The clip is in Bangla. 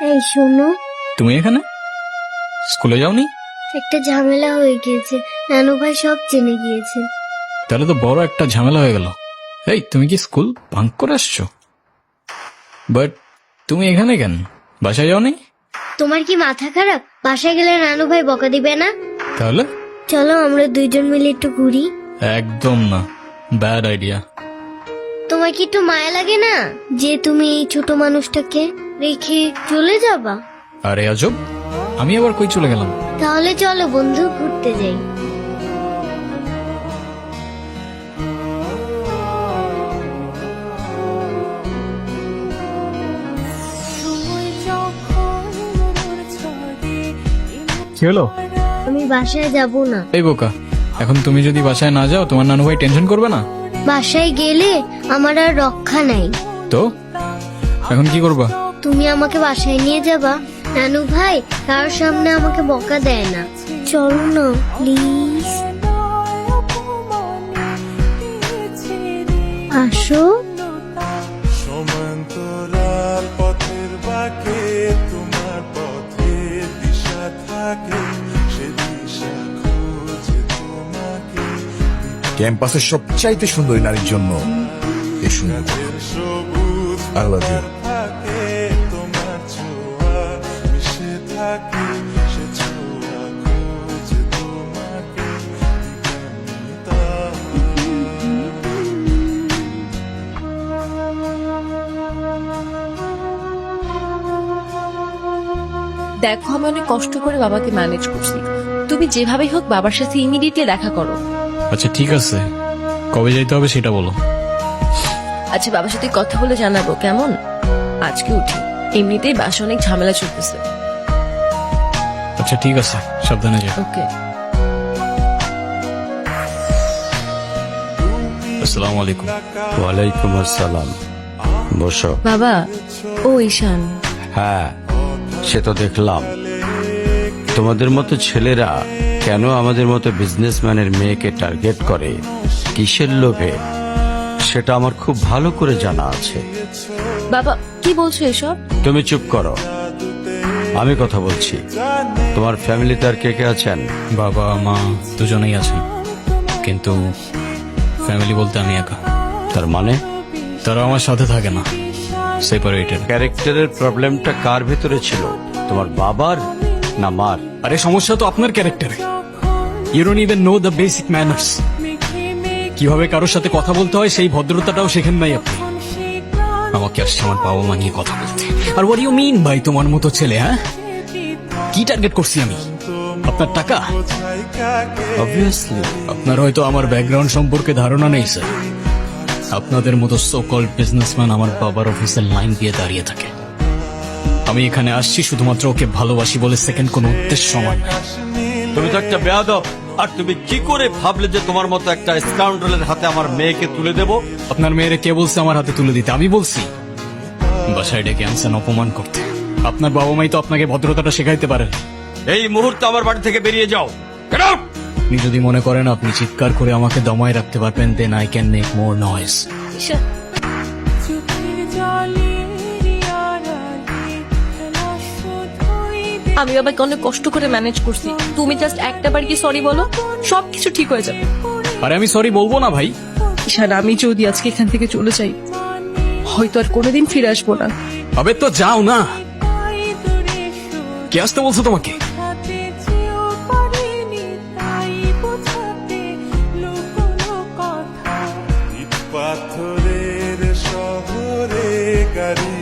এই শোনো, তুমি এখানে স্কুলে যাওনি? একটা ঝামেলা হয়ে গিয়েছে, নানু ভাই সব জেনে গিয়েছে। তাহলে তো বড় একটা ঝামেলা হয়ে গেল। এই তুমি কি স্কুল ভাঙ করে আসছো? বাট তুমি এখানে কেন? বাসায় যাওনি? তোমার কি মাথা খারাপ? বাসায় গেলে নানু ভাই বকা দিবে না? তাহলে চলো আমরা দুইজন মিলে একটু ঘুরি। একদম না, ব্যাড আইডিয়া। তোমার কি একটু মায়া লাগে না যে তুমি এই ছোট মানুষটাকে রেখে চলে যাবা? আরে আজব, আমি আবার কই চলে গেলাম? তাহলে চলো বন্ধু, ঘুরতে যাই। কি হলো? আমি বাসায় যাব না। এই বোকা, এখন তুমি যদি বাসায় না যাও তোমার নানু ভাই টেনশন করবে না? বাসায় গেলে আমার আর রক্ষা নাই। তো এখন কি করবা? তুমি আমাকে বাসায় নিয়ে যাবা? নানু ভাই কারোর সামনে আমাকে বকা দেয় না। চলো না প্লিজ, আসো। সমান্তরাল পথের বাঁকে তোমার পথের দিশা থাকে, সে দিশা খুঁজে তোমাকে। ক্যাম্পাসের সবচাইতে সুন্দরী নারীর জন্য এই সুন্দর সবুজ I love you. থাকে তোমার ছোঁয়া মিশে থাকে, সে ছোঁয়া খুঁজে তোমাকে দিবানিতা। দেখো, আমি অনেক কষ্ট করে বাবাকে ম্যানেজ করছি। তুমি যেভাবেই হোক বাবার সাথে ইমিডিয়েটলি দেখা করো। আচ্ছা ঠিক আছে, কবে যাইতে হবে সেটা বলো। আচ্ছা, বাবার সাথে কথা বলে জানাবো, কেমন? আজকে উঠি, এমনিতেই বাসা অনেক ঝামেলা চলতেছে। আচ্ছা ঠিক আছে, সাবধানে যাও। ওকে। আসসালামু আলাইকুম। ওয়ালাইকুম আসসালাম। বসো। বাবা, ও ঈশান। হ্যাঁ, সে তো দেখলাম। তোমাদের মতো ছেলেরা কেন আমাদের মতো বিজনেসম্যানের মেয়েকে টার্গেট করে, কিসের লোভে, সেটা আমার খুব ভালো করে জানা আছে। বাবা কি বলছো এসব? তুমি চুপ করো, আমি কথা বলছি। তোমার ফ্যামিলিতে আর কে কে আছেন? বাবা মা দুজনেই আছেন, কিন্তু ফ্যামিলি বলতে আমি একা। তার মানে তারা আমার সাথে থাকে না, সেপারেটেড। ক্যারেক্টারের প্রবলেমটা কার ভেতরে ছিল, তোমার বাবার না মার? আরে সমস্যা তো আপনার ক্যারেক্টারে। You don't even know the basic manners. কিভাবে কারোর সাথে কথা বলতে হয় সেই ভদ্রতাটাও শেখেন নাই আপনি। আমাকে আসছে আমার বাবা মা নিয়ে কথা বলতে। আর হোয়াট ইউ মিন ভাই, তোমার মতো ছেলে? হ্যাঁ, কি টার্গেট করছি আমি? আপনার টাকা? অবভিয়াসলি। আপনার হয়তো আমার ব্যাকগ্রাউন্ড সম্পর্কে ধারণা নেই স্যার। আপনাদের মতো সো কল্ড বিজনেসম্যান আমার বাবার অফিসের লাইন দিয়ে দাঁড়িয়ে থাকে। আমি এখানে আসছি শুধুমাত্র ওকে ভালোবাসি বলে, সেকেন্ড কোনো উদ্দেশ্য আমার নাই। তুমি তো একটা বেয়াদব। আর তুমি কি করে ভাবলে যে তোমার মতো একটা স্কাউন্ডারের হাতে আমার মেয়েকে তুলে দেব? আপনার মেয়েরে কে বলছে আমার হাতে তুলে দিতে? আমি বলছি। বাসায় ডেকে আনছেন অপমান করতে। আপনার বাবা মাই তো আপনাকে ভদ্রতাটা শেখাইতে পারেন। এই মুহূর্তে আমার বাড়ি থেকে বেরিয়ে যাও। Get out! আপনি যদি মনে করেন আপনি চিৎকার করে আমাকে দমায় রাখতে পারবেন, then I can make more noise. Ishaan, আমি বাবাকে অনেক কষ্ট করে ম্যানেজ করছি। তুমি জাস্ট একটা বার কি সরি বলো, সবকিছু ঠিক হয়ে যাবে। আরে আমি সরি বলবো না ভাই। ঈশান, আমি যদি আজকে এখান থেকে চলে যাই, হয়তো আর কোনোদিন ফিরে আসবো না। আবে তো যাও না, কে আসতে বলছো তোমাকে? ইট পাথরের শহরে গাড়ি